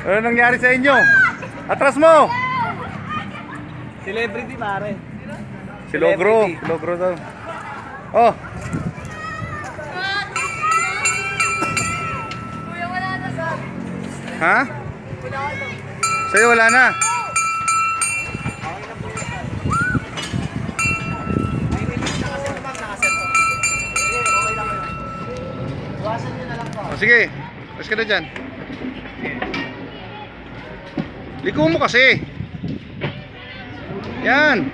Ano nangyari sa inyo? Atras mo! Celebrity pare. Si Logro. Si Logro daw. Oh! Kuya, wala na sa... Ha? Sa'yo wala na? Oh, sige. Mas ka na dyan. Liko mo kasi. Yan.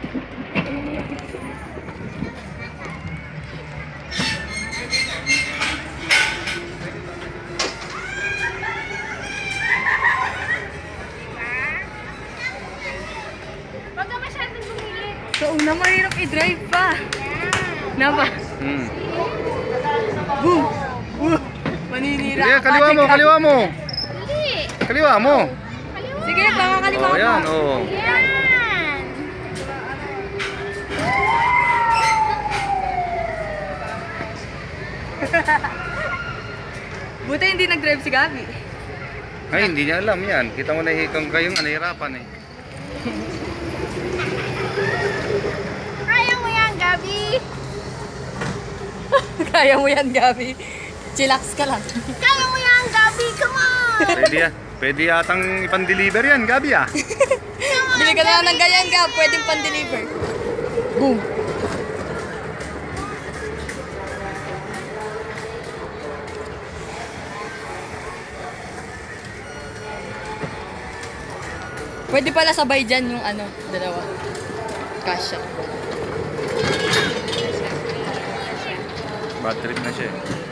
Huwag ka masyadong bumili. So, una mahirap i-drive pa. Napa? Boom! Maninira. Sige, kaliwa mo, kaliwa mo. Hindi. Kaliwa mo. Sige, baka kaliwa Oh, mo. yan, oh. Yan. Buti hindi nag-drive si Gabi. Ay, hindi niya alam yan. Kita mo na hikang kayong nahihirapan eh. Kaya mo yan, Gabi. Kaya mo yan, Gabi. Chillax ka lang. Kaya mo yan, Gabi. Come on. Pwede yatang ipan-deliver yan, Gabi ah. Bili ka na ng ganyan, Gab. Pwedeng pan-deliver. Boom. Pwede pala sabay dyan yung ano, dalawa. Kasha. Bad trip na siya eh.